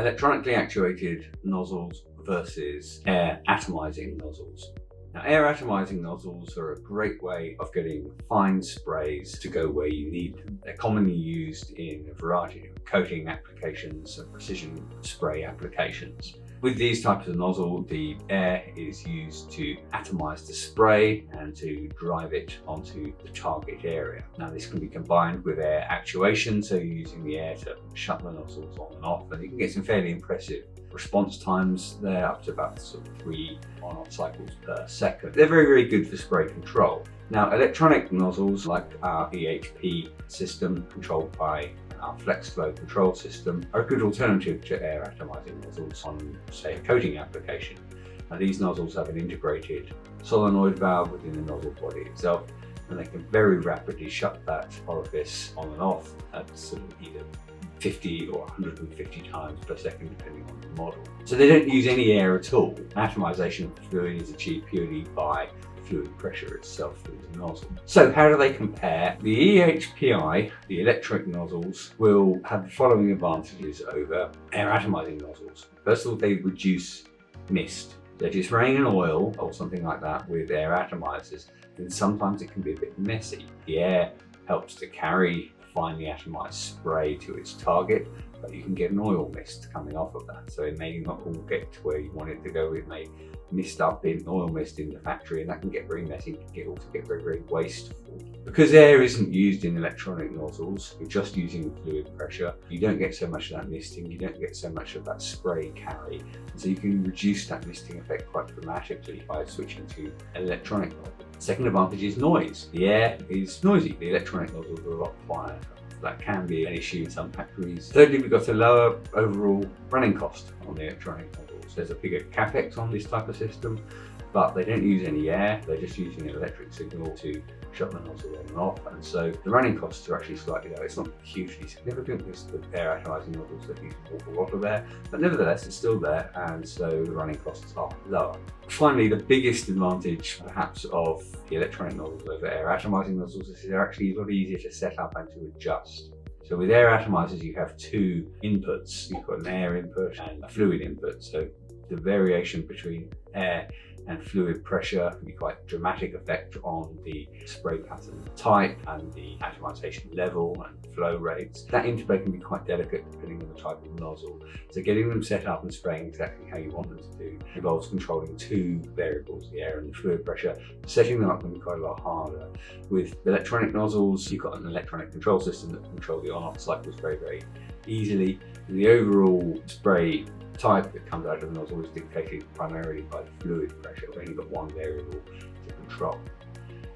electronically actuated nozzles versus air atomizing nozzles. Now, air atomizing nozzles are a great way of getting fine sprays to go where you need them. They're commonly used in a variety of coating applications and precision spray applications. With these types of nozzle, the air is used to atomize the spray and to drive it onto the target area. Now, this can be combined with air actuation, so you're using the air to shut the nozzles on and off, and you can get some fairly impressive response times there, up to about 3 on-off cycles per second. They're very, very good for spray control. Now, electronic nozzles like our EHP system, controlled by our FlexFlow control system, are a good alternative to air atomizing nozzles on, say, a coating application. Now, these nozzles have an integrated solenoid valve within the nozzle body itself, and they can very rapidly shut that orifice on and off at either 50 or 150 times per second, depending on the model. So they don't use any air at all. Atomization of the fluid is achieved purely by fluid pressure itself through the nozzle. So how do they compare? The EHPI, the electric nozzles, will have the following advantages over air atomizing nozzles. First of all, they reduce mist. So if you're spraying an oil or something like that with air atomizers, then sometimes it can be a bit messy. The air helps to carry finely atomized spray to its target, but you can get an oil mist coming off of that. So it may not all get to where you want it to go. It may mist up in oil mist in the factory, and that can get very messy. It can also get very, very wasteful. Because air isn't used in electronic nozzles, you're just using fluid pressure, you don't get so much of that misting, you don't get so much of that spray carry. And so you can reduce that misting effect quite dramatically by switching to electronic nozzles. Second advantage is noise. The air is noisy. The electronic nozzles are a lot quieter. That can be an issue in some factories. Thirdly, we've got a lower overall running cost on the electronic nozzles. There's a bigger capex on this type of system, but they don't use any air. They're just using an electric signal to shut the nozzle on and off, and so the running costs are actually slightly lower. It's not hugely significant because the air atomizing nozzles that use an awful lot of air, but nevertheless it's still there, and so the running costs are lower. Finally, the biggest advantage perhaps of the electronic nozzles over air atomizing nozzles is they're actually a lot easier to set up and to adjust. So with air atomizers you have two inputs. You've got an air input and a fluid input, so the variation between air and fluid pressure can be quite a dramatic effect on the spray pattern type and the atomization level and flow rates. That interplay can be quite delicate depending on the type of nozzle. So getting them set up and spraying exactly how you want them to do involves controlling two variables, the air and the fluid pressure. Setting them up can be quite a lot harder. With electronic nozzles, you've got an electronic control system that can control the on-off cycles very, very easily. And the overall spray type that comes out of the nozzle is dictated primarily by the fluid pressure. We've only got one variable to control.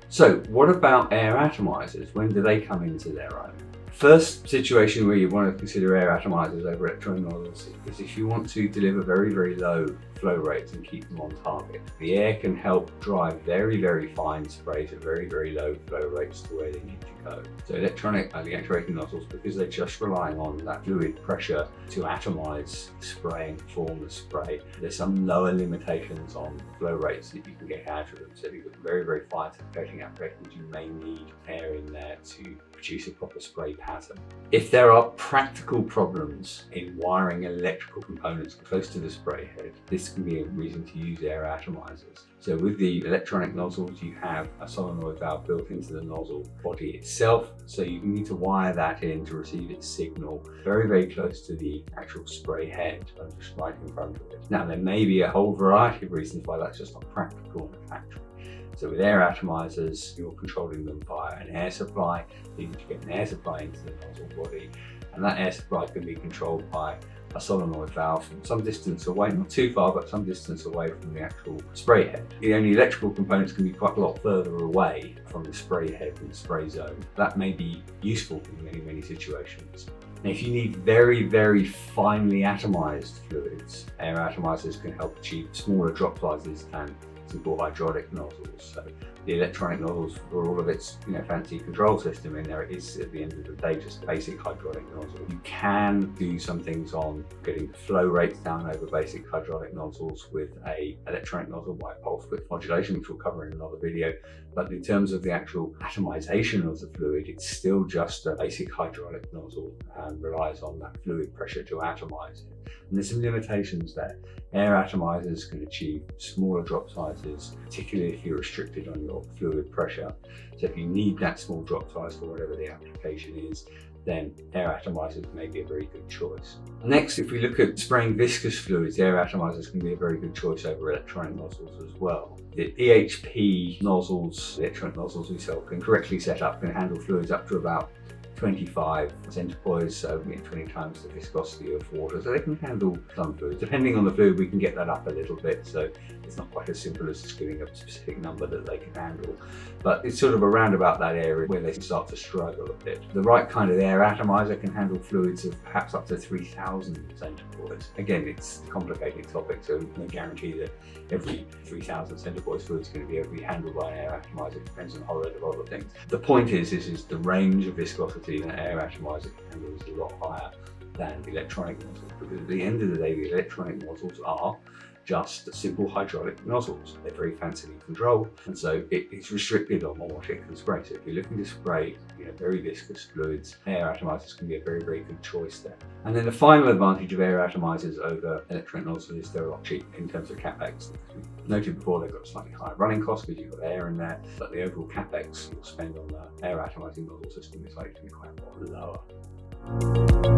So what about air atomizers? When do they come into their own? First situation where you want to consider air atomizers over electronic nozzles is if you want to deliver very, very low flow rates and keep them on target. The air can help drive very, very fine sprays at very, very low flow rates to where they need to go. So electronically actuated nozzles, because they're just relying on that fluid pressure to atomize the spray and form the spray, there's some lower limitations on the flow rates that you can get out of them. So if you've got very, very fine coating applications, you may need air in there to produce a proper spray pattern. If there are practical problems in wiring electrical components close to the spray head, this can be a reason to use air atomizers. So with the electronic nozzles, you have a solenoid valve built into the nozzle body itself, so you need to wire that in to receive its signal very, very close to the actual spray head, just right in front of it. Now, there may be a whole variety of reasons why that's just not practical in the factory. So with air atomizers, you're controlling them via an air supply. You need to get an air supply into the nozzle body, and that air supply can be controlled by a solenoid valve from some distance away, not too far, but some distance away from the actual spray head. The only electrical components can be quite a lot further away from the spray head and the spray zone. That may be useful in many, many situations. Now, if you need very, very finely atomized fluids, air atomizers can help achieve smaller drop sizes than simple hydraulic nozzles. So the electronic nozzles for all of its fancy control system in there. It is at the end of the day just a basic hydraulic nozzle. You can do some things on getting the flow rates down over basic hydraulic nozzles with a electronic nozzle by pulse width modulation, which we'll cover in another video. But in terms of the actual atomization of the fluid, it's still just a basic hydraulic nozzle and relies on that fluid pressure to atomize it. And there's some limitations there. Air atomizers can achieve smaller drop sizes, particularly if you're restricted on your fluid pressure. So if you need that small drop size for whatever the application is, then air atomizers may be a very good choice. Next, if we look at spraying viscous fluids, air atomizers can be a very good choice over electronic nozzles as well. The EHP nozzles, electronic nozzles we sell, can correctly set up, can handle fluids up to about 25 centipoise, so 20 times the viscosity of water. So they can handle some fluids. Depending on the fluid, we can get that up a little bit. So it's not quite as simple as just giving a specific number that they can handle. But it's sort of around about that area where they can start to struggle a bit. The right kind of air atomizer can handle fluids of perhaps up to 3,000 centipoise. Again, it's a complicated topic, so no guarantee that every 3,000 centipoise fluid is going to be able to be handled by an air atomizer. It depends on a whole load of other things. The point is the range of viscosity an air atomizer can handle is a lot higher than the electronic nozzles, because at the end of the day, the electronic nozzles are just simple hydraulic nozzles. They're very fancily controlled, and so it's restricted on what it can spray. So if you're looking to spray very viscous fluids, air atomizers can be a very, very good choice there. And then the final advantage of air atomizers over electronic nozzles is they're a lot cheaper in terms of capex. As we noted before, they've got slightly higher running costs because you've got air in there, but the overall capex you'll spend on the air atomizing nozzle system is likely to be quite a lot lower.